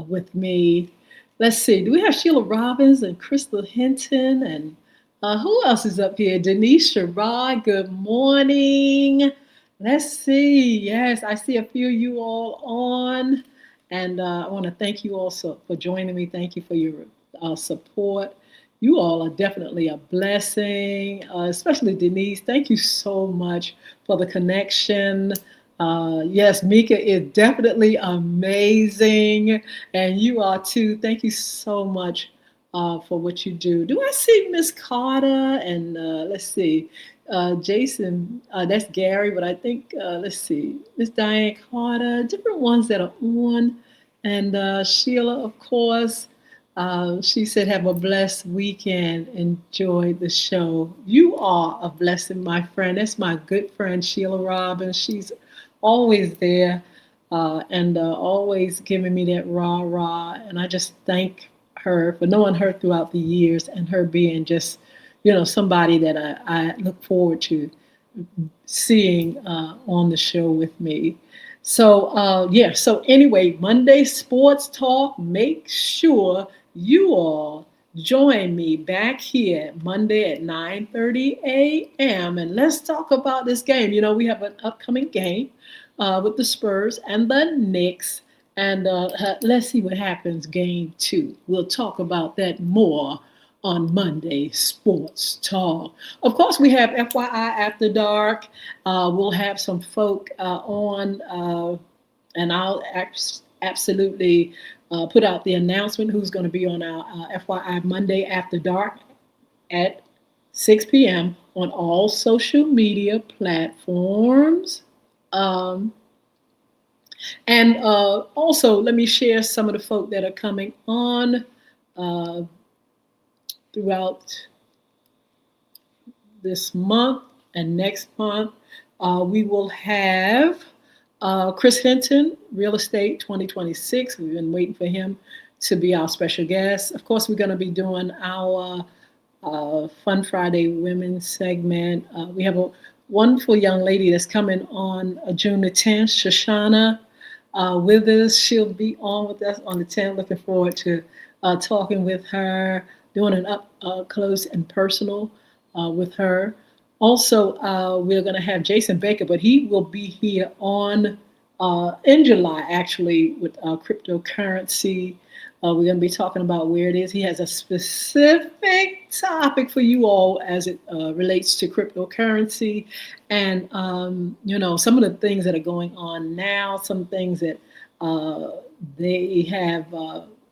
with me. Let's see. Do we have Sheila Robbins and Crystal Hinton and who else is up here? Denise Sherrod. Good morning. Let's see. Yes, I see a few of you all on. And I want to thank you also for joining me. Thank you for your support. You all are definitely a blessing, especially Denise. Thank you so much for the connection. Yes, Mika is definitely amazing. And you are too. Thank you so much for what you do. Do I see Miss Carter? And let's see. Jason, that's Gary, but I think, let's see, Miss Diane Carter, different ones that are on. And Sheila, of course, she said, have a blessed weekend. Enjoy the show. You are a blessing, my friend. That's my good friend, Sheila Robbins. She's always there and always giving me that rah-rah. And I just thank her for knowing her throughout the years and her being just somebody that I look forward to seeing on the show with me. So, so anyway, Monday Sports Talk, make sure you all join me back here Monday at 9:30 a.m. And let's talk about this game. We have an upcoming game with the Spurs and the Knicks. And let's see what happens game 2. We'll talk about that more on Monday Sports Talk. Of course, we have FYI After Dark. We'll have some folk on, and I'll absolutely put out the announcement who's going to be on our FYI Monday After Dark at 6 p.m. on all social media platforms. And also, let me share some of the folk that are coming on throughout this month and next month. We will have Chris Hinton, Real Estate 2026. We've been waiting for him to be our special guest. Of course, we're going to be doing our Fun Friday Women's segment. We have a wonderful young lady that's coming on June the 10th, Shoshana Withers. She'll be on with us on the 10th. Looking forward to talking with her, doing an up close and personal with her. Also, we're going to have Jason Baker, but he will be here on in July, actually, with cryptocurrency. We're going to be talking about where it is. He has a specific topic for you all as it relates to cryptocurrency and, some of the things that are going on now, some things that they have,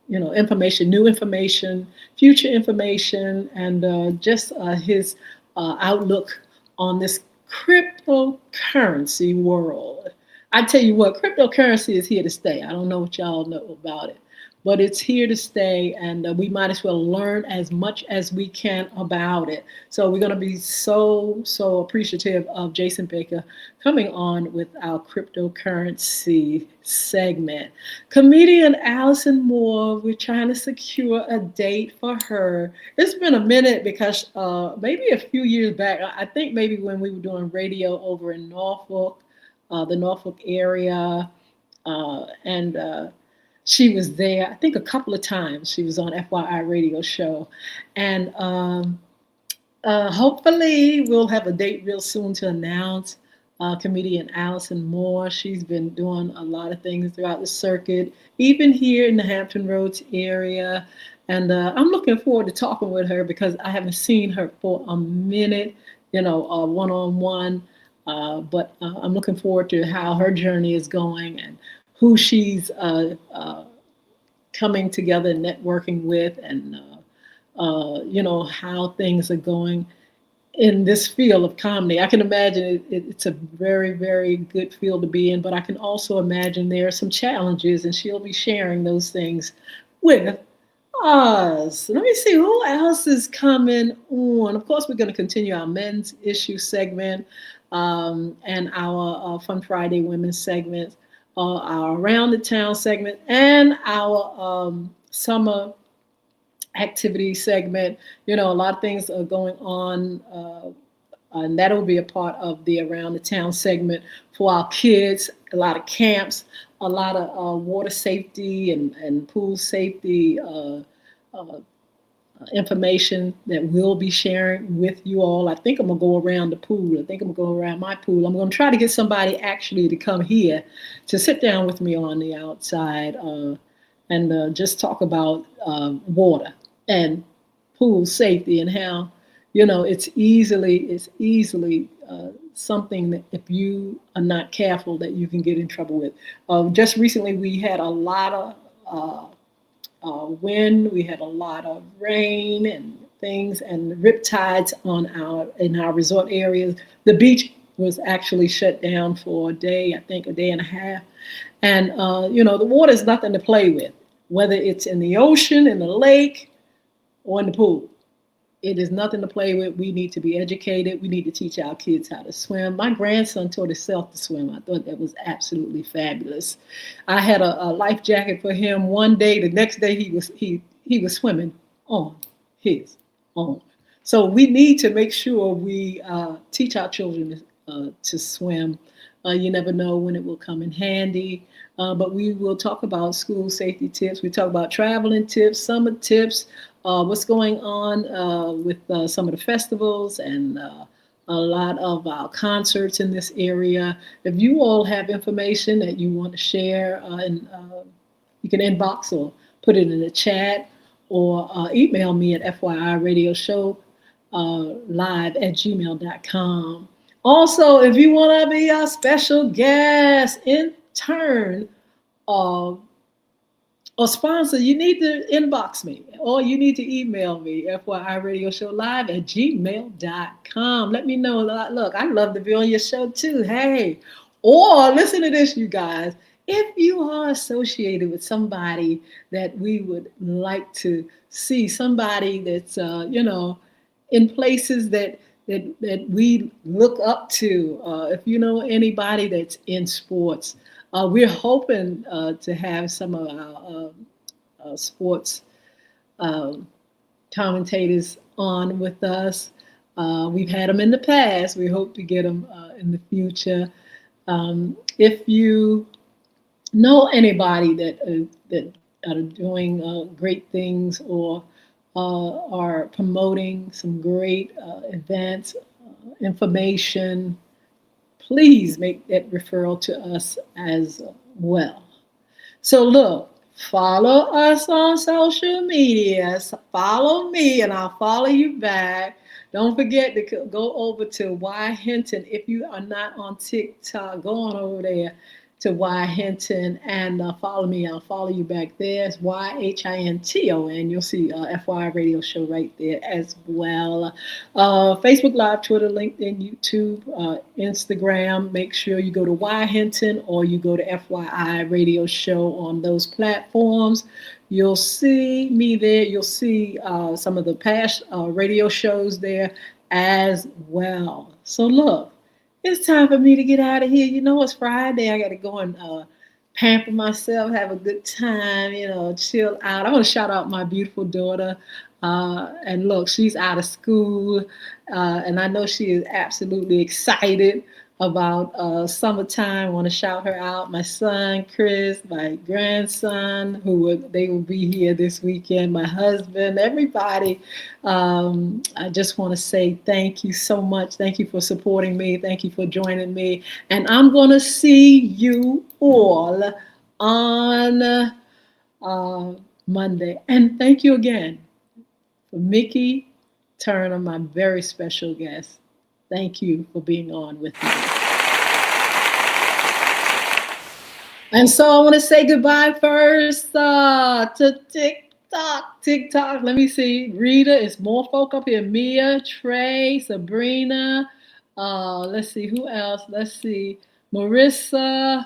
information, new information, future information, and just his outlook on this cryptocurrency world. I tell you what, cryptocurrency is here to stay. I don't know what y'all know about it, but it's here to stay, and we might as well learn as much as we can about it. So we're going to be so appreciative of Jason Baker coming on with our cryptocurrency segment. Comedian Allison Moore, we're trying to secure a date for her. It's been a minute because maybe a few years back, I think maybe when we were doing radio over in Norfolk, the Norfolk area, and she was there, I think a couple of times. She was on FYI radio show. And hopefully we'll have a date real soon to announce. comedian Allison Moore. She's been doing a lot of things throughout the circuit, even here in the Hampton Roads area. And I'm looking forward to talking with her because I haven't seen her for a minute, one on one. But I'm looking forward to how her journey is going and who she's coming together and networking with, and how things are going in this field of comedy. I can imagine it's a very, very good field to be in, but I can also imagine there are some challenges, and she'll be sharing those things with us. Let me see who else is coming on. Of course, we're going to continue our men's issue segment, and our Fun Friday women's segment, our Around the Town segment, and our summer activity segment. A lot of things are going on, and that'll be a part of the Around the Town segment for our kids. A lot of camps, a lot of water safety and pool safety information that we'll be sharing with you all. I think I'm gonna go around the pool. I think I'm gonna go around my pool. I'm gonna try to get somebody actually to come here to sit down with me on the outside, and just talk about water and pool safety, and how it's easily something that if you are not careful that you can get in trouble with. Just recently we had a lot of wind, we had a lot of rain and things, and riptides in our resort areas. The beach was actually shut down for a day, I think a day and a half. And the water is nothing to play with, whether it's in the ocean, in the lake, or in the pool. It is nothing to play with. We need to be educated. We need to teach our kids how to swim. My grandson taught himself to swim. I thought that was absolutely fabulous. I had a life jacket for him one day. The next day he was swimming on his own. So we need to make sure we teach our children to swim. You never know when it will come in handy. But we will talk about school safety tips. We talk about traveling tips, summer tips, what's going on with some of the festivals, and a lot of our concerts in this area. If you all have information that you want to share, you can inbox or put it in the chat, or email me at FYI live@gmail.com. Also, if you want to be a special guest, intern, or sponsor, you need to inbox me, or you need to email me, FYIRadioShowLive@gmail.com. Let me know. Look, I'd love to be on your show too. Hey, or listen to this, you guys. If you are associated with somebody that we would like to see, somebody that's in places that we look up to, if you know anybody that's in sports, we're hoping to have some of our sports commentators on with us. We've had them in the past. We hope to get them in the future. If you know anybody that are doing great things, or are promoting some great events, information, please make that referral to us as well. So look, follow us on social media. Follow me and I'll follow you back. Don't forget to go over to Y Hinton. If you are not on TikTok, go on over there to Y Hinton and follow me. I'll follow you back there. It's YHINTON. You'll see FYI Radio Show right there as well. Facebook Live, Twitter, LinkedIn, YouTube, Instagram. Make sure you go to Y Hinton or you go to FYI Radio Show on those platforms. You'll see me there. You'll see some of the past radio shows there as well. So look, it's time for me to get out of here. It's Friday. I got to go and pamper myself, have a good time, chill out. I want to shout out my beautiful daughter, And look, she's out of school, and I know she is absolutely excited about summertime. I want to shout her out. My son Chris, my grandson, they will be here this weekend. My husband, everybody. I just want to say thank you so much. Thank you for supporting me. Thank you for joining me. And I'm gonna see you all on Monday. And thank you again for Mickey Turner, my very special guest. Thank you for being on with me. And so I want to say goodbye first to TikTok. TikTok, let me see. Rita, it's more folk up here. Mia, Trey, Sabrina. Let's see, who else? Let's see. Marissa,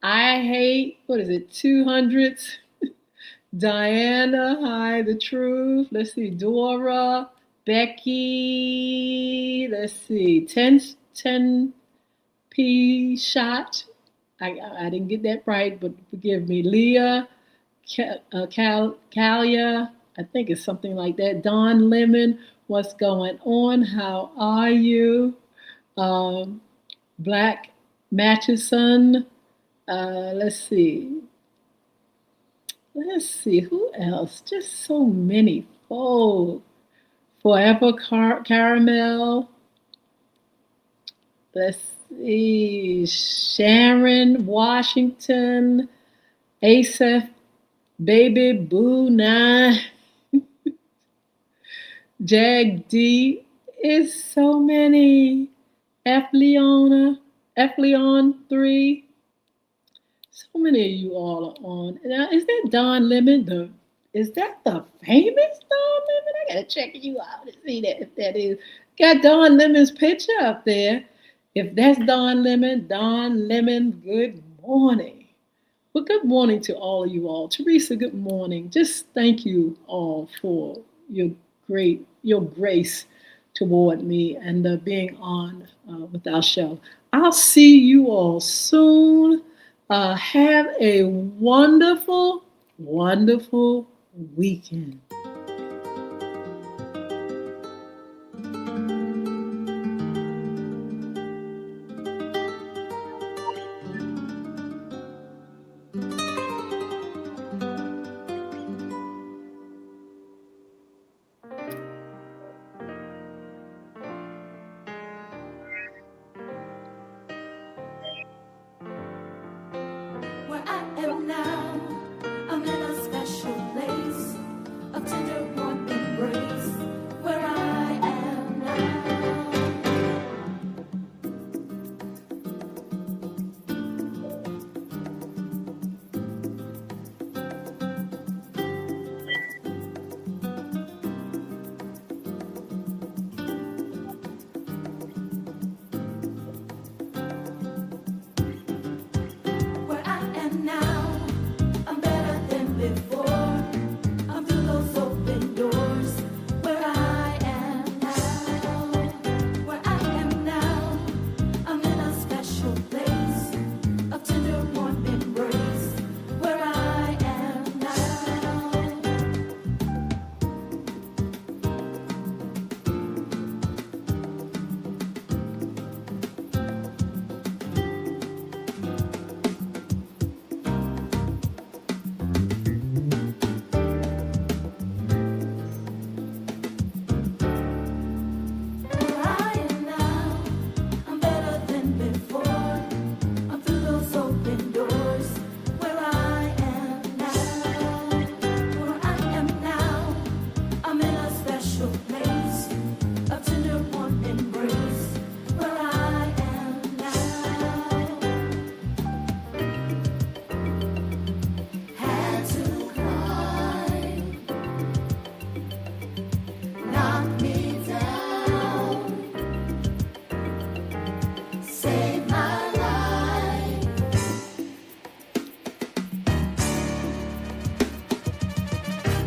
I hate, what is it, 200s? Diana, hi, the truth. Let's see, Dora, Becky. Let's see, 10 P shot. I didn't get that right, but forgive me. Leah, Kalia, I think it's something like that. Don Lemon, what's going on? How are you? Black Matchison. Let's see. Let's see, who else? Just so many folks. Forever Caramel. Let's see, Sharon Washington, Asaph, Baby Boo 9, Jag D. It's so many. F Leon 3. So many of you all are on. Now, is that Don Lemon? Is that the famous Don Lemon? I gotta check you out to see that if that is. Got Don Lemon's picture up there. If that's Don Lemon, good morning. Well, good morning to all of you all. Teresa, good morning. Just thank you all for your grace toward me and being on with our show. I'll see you all soon. Have a wonderful, wonderful weekend. Where I am now, I'm in a special place, a tender warm embrace. Where I am now, where I am now, I'm better than before. I'm through those open doors. Where I am now, where I am now, I'm in a special place, a tender warm embrace. Where I am now. Where I am now, I'm better than before. I'm through those open doors. Where I am now, where I am now, I'm in a special place, a tender warm embrace. Where I am now, had to climb, knock me down, save my life.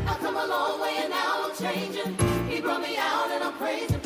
I've come a long way and now I'm changing. He brought me out and I'm praising.